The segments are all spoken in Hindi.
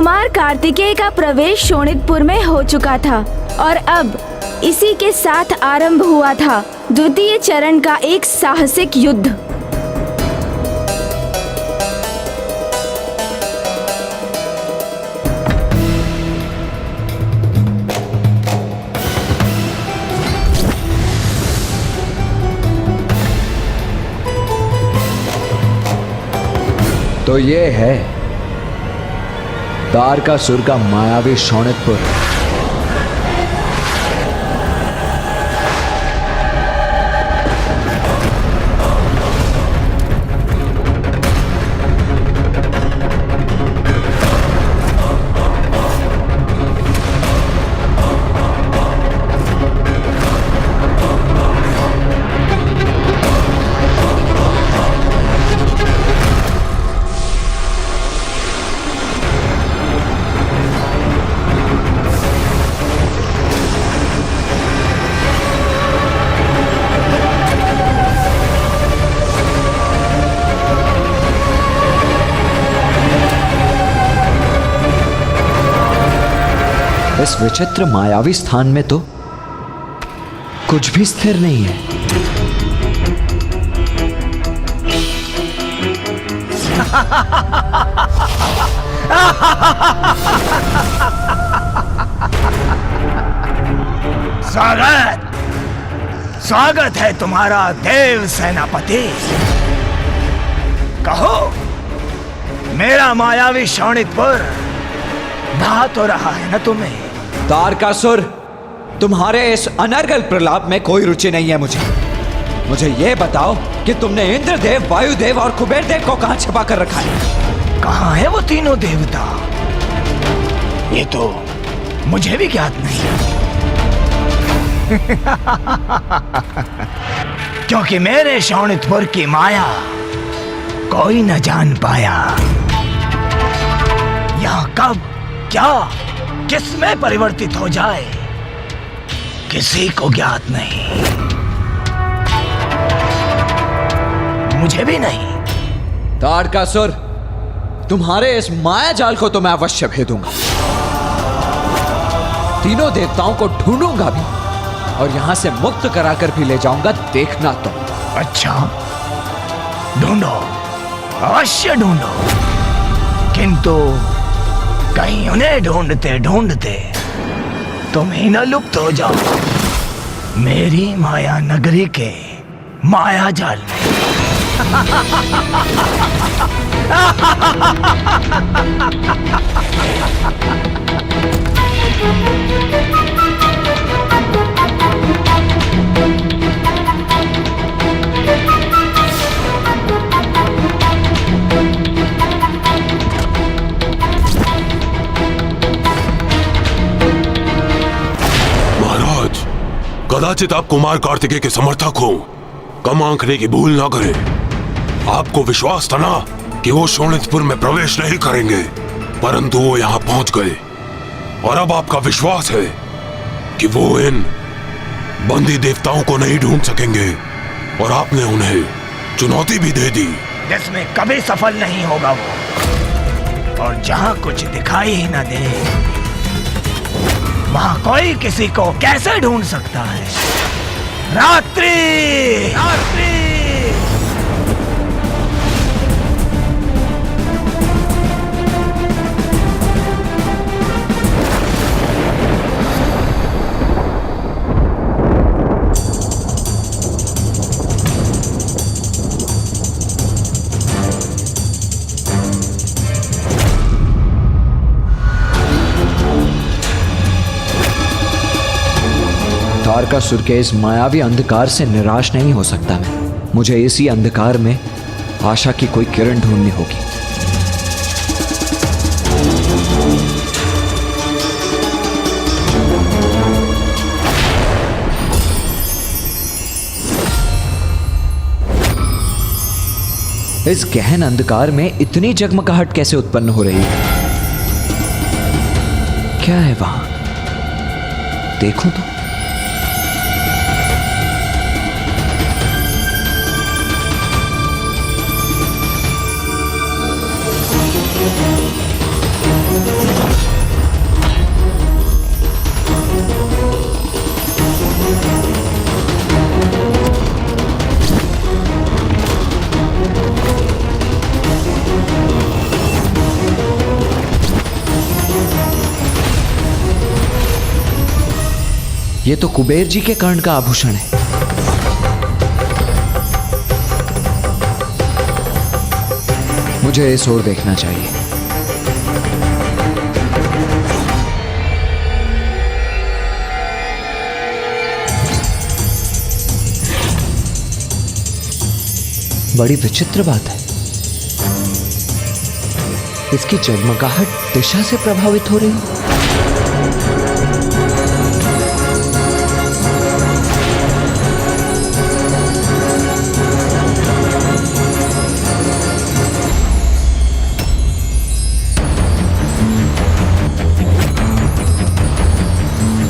कुमार कार्तिकेय का प्रवेश शोणितपुर में हो चुका था और अब इसी के साथ आरंभ हुआ था द्वितीय चरण का एक साहसिक युद्ध। तो ये है तारकासुर का मायावी शोणितपुर। इस विचित्र मायावी स्थान में तो कुछ भी स्थिर नहीं है। स्वागत है तुम्हारा देव सेनापति। कहो, मेरा मायावी शोणितपुर भा तो रहा है ना तुम्हें? तारकासुर, तुम्हारे इस अनर्गल प्रलाप में कोई रुचि नहीं है। मुझे यह बताओ कि तुमने इंद्रदेव, वायुदेव और कुबेर देव को कहां छिपा कर रखा है? कहां है वो तीनों देवता? ये तो मुझे भी ज्ञात नहीं। क्योंकि मेरे शोणितपुर की माया कोई न जान पाया। यहां कब, क्या, किसमें परिवर्तित हो जाए, किसी को ज्ञात नहीं, मुझे भी नहीं। तारकासुर, तुम्हारे इस माया जाल को तो मैं अवश्य भेदूंगा। तीनों देवताओं को ढूंढूंगा भी और यहां से मुक्त कराकर भी ले जाऊंगा, देखना तुम। अच्छा, ढूंढो, अवश्य ढूंढो, किंतु कहीं उन्हें ढूंढते ढूंढते तुम ही न लुप्त हो जाओ मेरी माया नगरी के माया जाल में। कदाचित आप कुमार कार्तिकेय के समर्थक हो, कम आंकने की भूल ना करें। आपको विश्वास था ना कि वो शोणितपुर में प्रवेश नहीं करेंगे, परंतु वो यहाँ पहुंच गए। और अब आपका विश्वास है कि वो इन बंदी देवताओं को नहीं ढूंढ सकेंगे, और आपने उन्हें चुनौती भी दे दी जिसमें कभी सफल नहीं होगा वो। और जहां कुछ दिखाई ही ना दे, वहां कोई किसी को कैसे ढूंढ सकता है? रात्रि, रात्रि। तारकासुर के इस मायावी अंधकार से निराश नहीं हो सकता मैं। मुझे इसी अंधकार में आशा की कोई किरण ढूंढनी होगी। इस गहन अंधकार में इतनी जगमगाहट कैसे उत्पन्न हो रही है? क्या है वहां? देखूं तो। ये तो कुबेर जी के कर्ण का आभूषण है। मुझे इस ओर देखना चाहिए। बड़ी विचित्र बात है, इसकी जगमगाहट दिशा से प्रभावित हो रही है।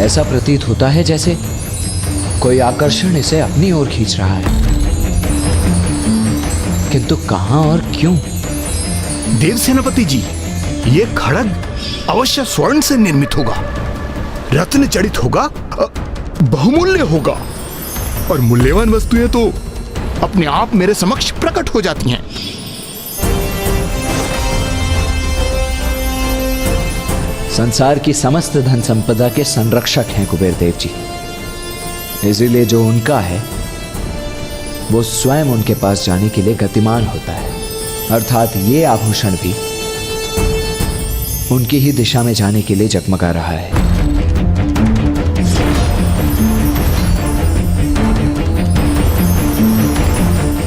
ऐसा प्रतीत होता है जैसे कोई आकर्षण इसे अपनी ओर खींच रहा है, किंतु कहां और क्यों? देव सेनापति जी, ये खड़ग अवश्य स्वर्ण से निर्मित होगा, रत्न जड़ित होगा, बहुमूल्य होगा, और मूल्यवान वस्तुएं तो अपने आप मेरे समक्ष प्रकट हो जाती हैं। संसार की समस्त धन संपदा के संरक्षक हैं कुबेर देव जी, इसलिए जो उनका है वो स्वयं उनके पास जाने के लिए गतिमान होता है, अर्थात ये आभूषण भी उनकी ही दिशा में जाने के लिए जगमगा रहा है।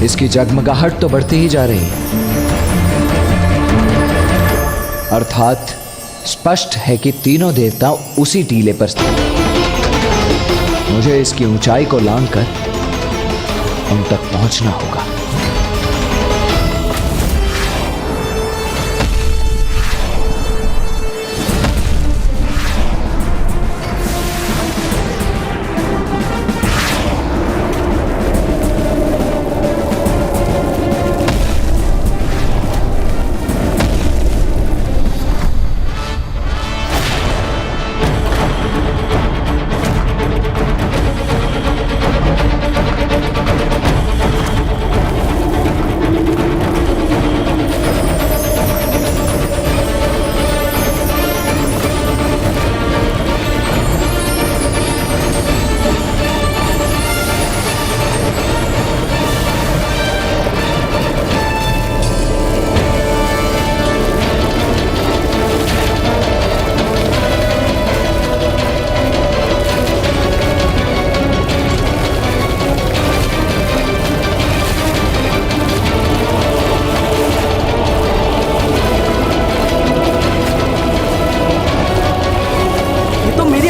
इसकी जगमगाहट तो बढ़ती ही जा रही है, अर्थात स्पष्ट है कि तीनों देवता उसी टीले पर स्थित हैं। मुझे इसकी ऊंचाई को लांघकर उन तक पहुंचना होगा।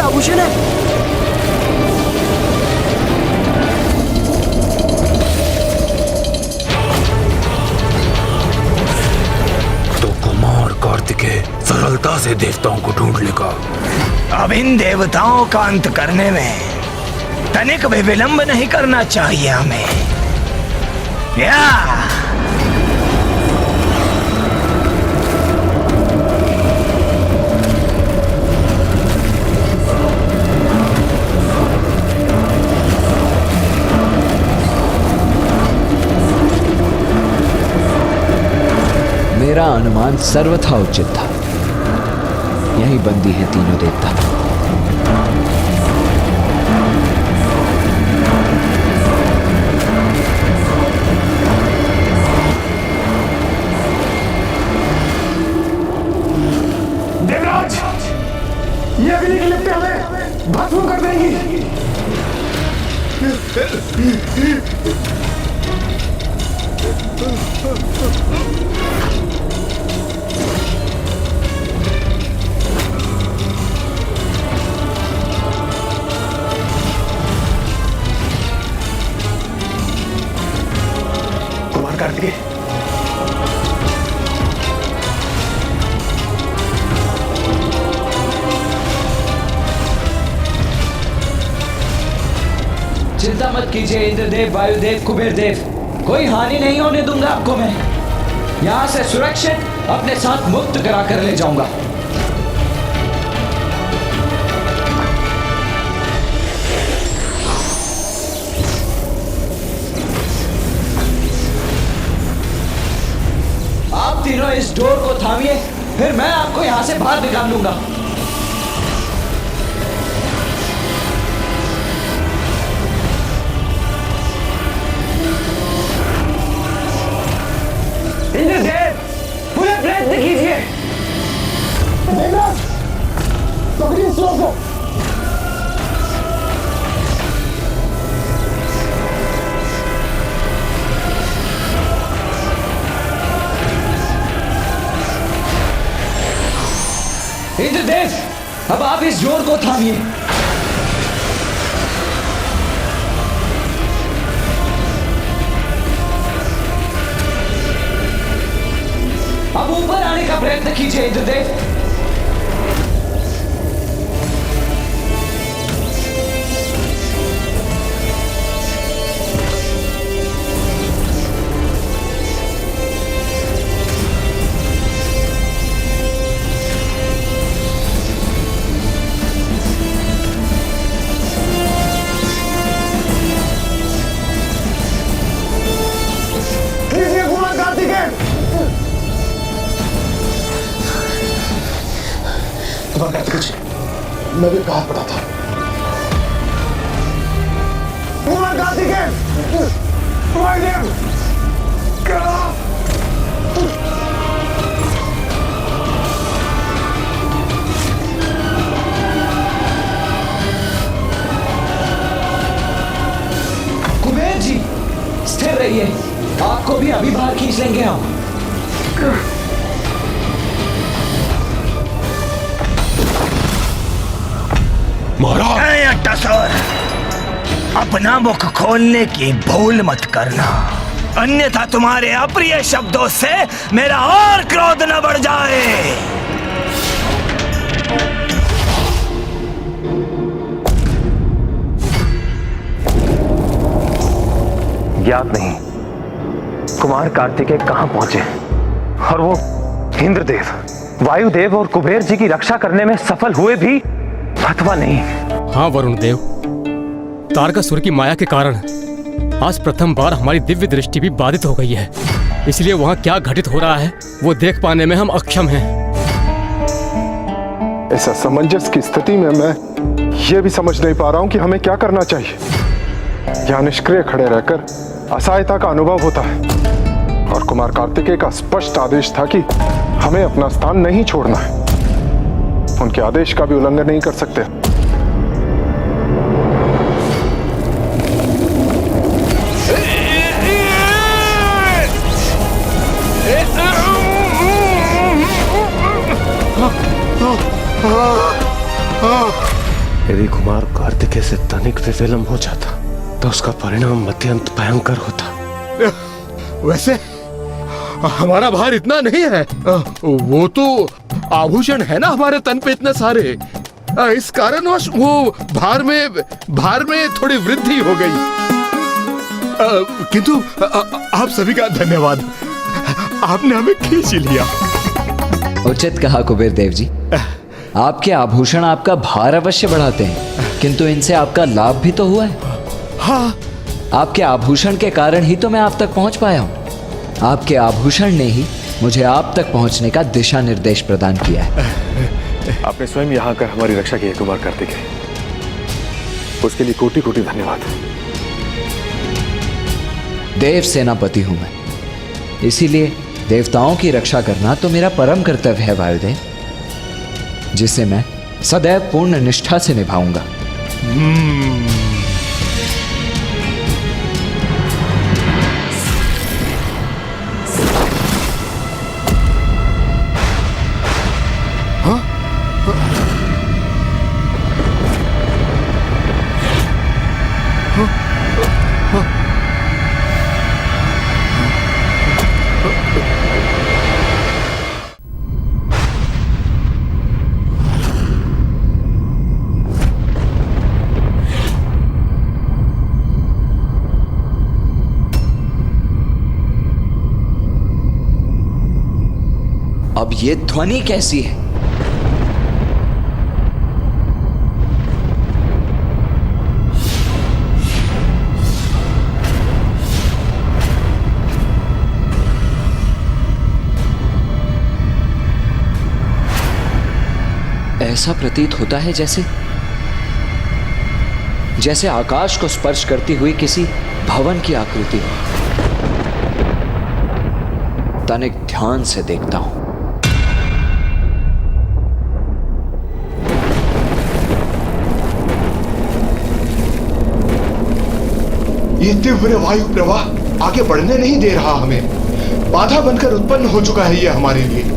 आभूषण है। तो कुमार कार्तिकेय सरलता से देवताओं को ढूंढ लेगा। अब इन देवताओं का अंत करने में तनिक भी विलंब नहीं करना चाहिए हमें। या मेरा अनुमान सर्वथा उचित था। यही बंदी है तीनों देवता। देवराज, ये अग्नि की लिपटें हमें भस्म कर देंगी। कुमार कार्तिकेय, चिंता मत कीजिए इंद्रदेव, वायुदेव, कुबेर देव, कोई हानि नहीं होने दूंगा आपको। मैं यहां से सुरक्षित अपने साथ मुक्त करा कर ले जाऊंगा। आप तीनों इस डोर को थामिए, फिर मैं आपको यहां से बाहर निकाल लूंगा। इंद्रदेव, अब आप इस जोर को थामिए। अब ऊपर आने का प्रयत्न कीजिए इंद्रदेव। मैं भी कहा पड़ा था। कुबेर जी, स्थिर रहिए, आपको भी अभी बाहर खींच लेंगे हम। महाराज, टसर, अपना मुख खोलने की भूल मत करना, अन्यथा तुम्हारे अप्रिय शब्दों से मेरा और क्रोध न बढ़ जाए। ज्ञात नहीं कुमार कार्तिकेय कहां पहुंचे, और वो इंद्रदेव, वायुदेव और कुबेर जी की रक्षा करने में सफल हुए भी अथवा नहीं। हाँ वरुण देव, तारकासुर की माया के कारण आज प्रथम बार हमारी दिव्य दृष्टि भी बाधित हो गई है, इसलिए वहाँ क्या घटित हो रहा है वो देख पाने में हम अक्षम हैं। इस असमंजस की स्थिति में मैं ये भी समझ नहीं पा रहा हूँ कि हमें क्या करना चाहिए। यहाँ निष्क्रिय खड़े रहकर असहायता का अनुभव होता है, और कुमार कार्तिकेय का स्पष्ट आदेश था कि हमें अपना स्थान नहीं छोड़ना है। उनके आदेश का भी उल्लंघन नहीं कर सकते। यदि कुमार कार्तिकेय से तनिक भी विलंब हो जाता तो उसका परिणाम अत्यंत भयंकर होता। वैसे हमारा भार इतना नहीं है, वो तो आभूषण है ना हमारे तन पे इतने सारे, इस कारणवश वो भार में थोड़ी वृद्धि हो गई। किंतु आप सभी का धन्यवाद, आपने हमें खींच लिया। उचित कहा कुबेर देव जी, आपके आभूषण आपका भार अवश्य बढ़ाते हैं, किंतु इनसे आपका लाभ भी तो हुआ है। हाँ, आपके आभूषण के कारण ही तो मैं आप तक पहुंच पाया हूं। आपके आभूषण ने ही मुझे आप तक पहुंचने का दिशा निर्देश प्रदान किया है। आपने स्वयं यहाँ आकर हमारी रक्षा की है कुमार कार्तिकेय, उसके लिए कोटि कोटि धन्यवाद। देव सेनापति हूं मैं, इसीलिए देवताओं की रक्षा करना तो मेरा परम कर्तव्य है वायुदेव, जिसे मैं सदैव पूर्ण निष्ठा से निभाऊंगा। अब ये ध्वनि कैसी है? ऐसा प्रतीत होता है जैसे आकाश को स्पर्श करती हुई किसी भवन की आकृति हो। तनिक ध्यान से देखता हूं। ये तीव्र वायु प्रवाह आगे बढ़ने नहीं दे रहा हमें, बाधा बनकर उत्पन्न हो चुका है ये हमारे लिए।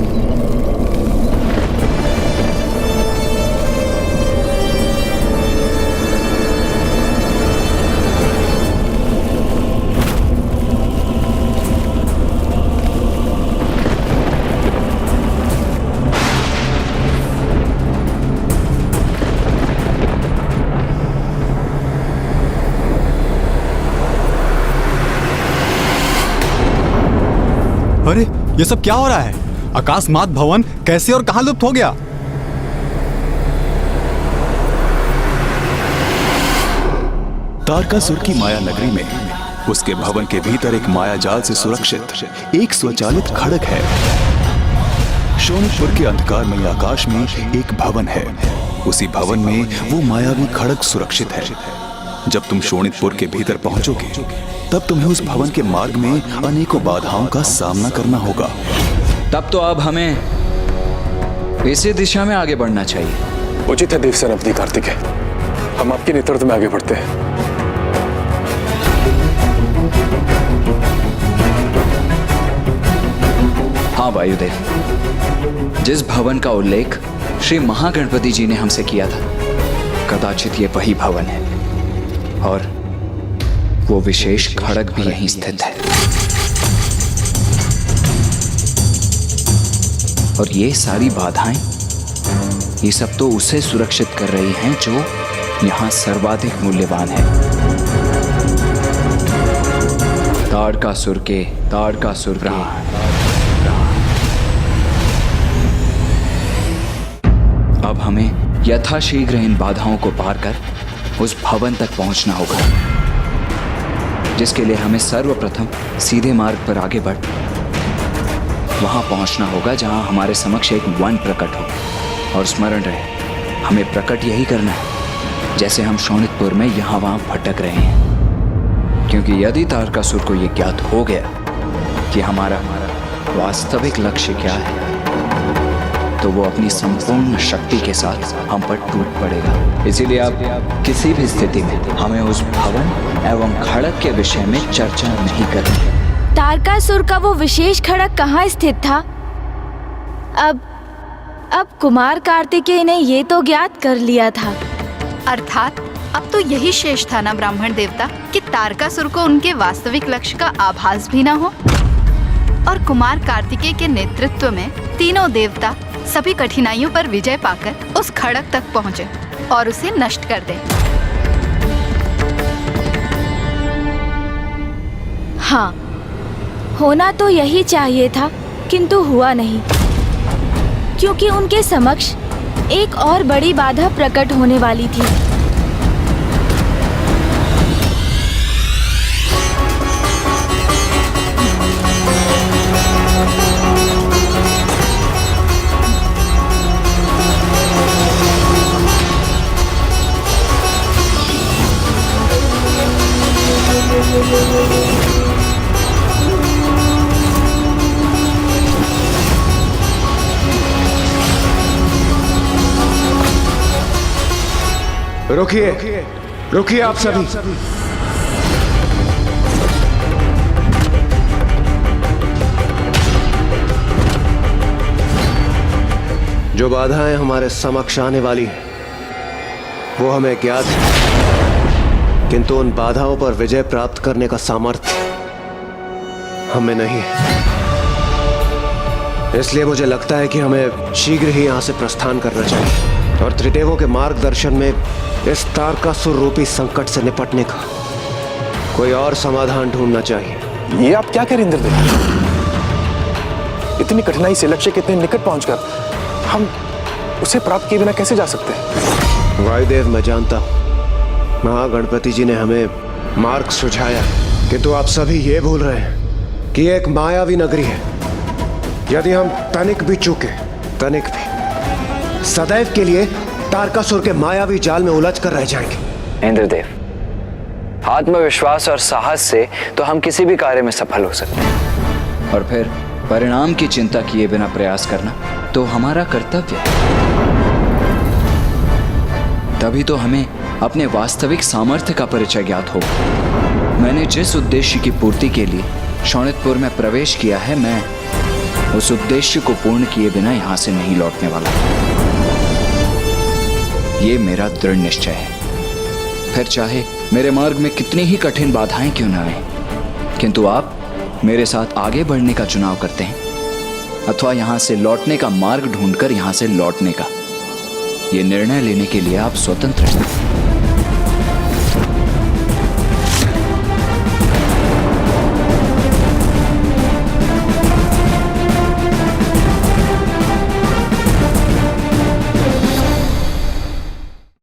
अरे ये सब क्या हो रहा है? आकाशमात भवन कैसे और कहां लुप्त हो गया? तारकासुर की माया नगरी में उसके भवन के भीतर एक माया जाल से सुरक्षित एक स्वचालित खड़ग है। शोणितपुर के अंधकारमय आकाश में एक भवन है। उसी भवन में वो मायावी खड़ग सुरक्षित है। जब तुम शोणितपुर के भीतर पहुंचोगे तब तुम्हें उस भवन के मार्ग में अनेकों बाधाओं का सामना करना होगा। तब तो अब हमें इसी दिशा में आगे बढ़ना चाहिए। उचित है देवसेनापति कार्तिकेय, हम आपके नेतृत्व में आगे बढ़ते हैं। हाँ वायुदेव, जिस भवन का उल्लेख श्री महागणपति जी ने हमसे किया था, कदाचित ये वही भवन है और वो विशेष खड़ग भी यहीं स्थित है। और ये सारी बाधाएं, ये सब तो उसे सुरक्षित कर रही हैं जो यहां सर्वाधिक मूल्यवान है। तारकासुर के अब हमें यथाशीघ्र इन बाधाओं को पार कर उस भवन तक पहुंचना होगा, जिसके लिए हमें सर्वप्रथम सीधे मार्ग पर आगे बढ़ वहां पहुंचना होगा जहां हमारे समक्ष एक वन प्रकट हो। और स्मरण रहे, हमें प्रकट यही करना है जैसे हम शोणितपुर में यहां वहां भटक रहे हैं। क्योंकि यदि तारकासुर को यह ज्ञात हो गया कि हमारा वास्तविक लक्ष्य क्या है, तो वो अपनी संपूर्ण शक्ति के साथ हम पर टूट पड़ेगा। इसीलिए आप किसी भी स्थिति में हमें उस भवन एवं खड़ग के विषय में चर्चा नहीं करेंगे। तारकासुर का वो विशेष खड़ग कहाँ स्थित था? अब कुमार कार्तिकेय ने ये तो ज्ञात कर लिया था। अर्थात अब तो यही शेष था ना ब्राह्मण देवता, कि तारकासुर को उनके वास्तविक लक्ष्य का आभास भी ना हो और कुमार कार्तिकेय के नेतृत्व में तीनों देवता सभी कठिनाइयों पर विजय पाकर उस खड़ग तक पहुंचे और उसे नष्ट कर दें। हाँ, होना तो यही चाहिए था, किंतु हुआ नहीं, क्योंकि उनके समक्ष एक और बड़ी बाधा प्रकट होने वाली थी। रुकिए आप सभी। जो बाधाएं हमारे समक्ष आने वाली हैं, वो हमें ज्ञात है, किंतु उन बाधाओं पर विजय प्राप्त करने का सामर्थ्य हमें नहीं है। इसलिए मुझे लगता है कि हमें शीघ्र ही यहां से प्रस्थान करना चाहिए और त्रिदेवों के मार्गदर्शन में इस तारकासुर रूपी संकट से निपटने का कोई और समाधान ढूंढना चाहिए। ये आप क्या करें इंद्रदेव? इतनी कठिनाई से लक्ष्य के इतने निकट पहुंचकर हम उसे प्राप्त किए बिना कैसे जा सकते हैं? वायुदेव, मैं जानता हूं महागणपति जी ने हमें मार्ग सुझाया, किंतु आप सभी ये भूल रहे हैं कि एक मायावी नगरी है। यदि हम तनिक भी चूके, तनिक भी, सदैव के लिए तारकासुर के मायावी जाल में उलझ कर रह जाएंगे। इंद्रदेव, आत्मविश्वास और साहस से तो हम किसी भी कार्य में सफल हो सकते हैं, और फिर परिणाम की चिंता किए बिना प्रयास करना तो हमारा कर्तव्य है। तभी तो हमें अपने वास्तविक सामर्थ्य का परिचय ज्ञात होगा। मैंने जिस उद्देश्य की पूर्ति के लिए शोणितपुर में प्रवेश किया है, मैं उस उद्देश्य को पूर्ण किए बिना यहां से नहीं लौटने वाला। ये मेरा दृढ़ निश्चय है। फिर चाहे मेरे मार्ग में कितनी ही कठिन बाधाएं क्यों न आए, किंतु आप मेरे साथ आगे बढ़ने का चुनाव करते हैं अथवा यहां से लौटने का मार्ग ढूंढकर यहां से लौटने का, ये निर्णय लेने के लिए आप स्वतंत्र हैं।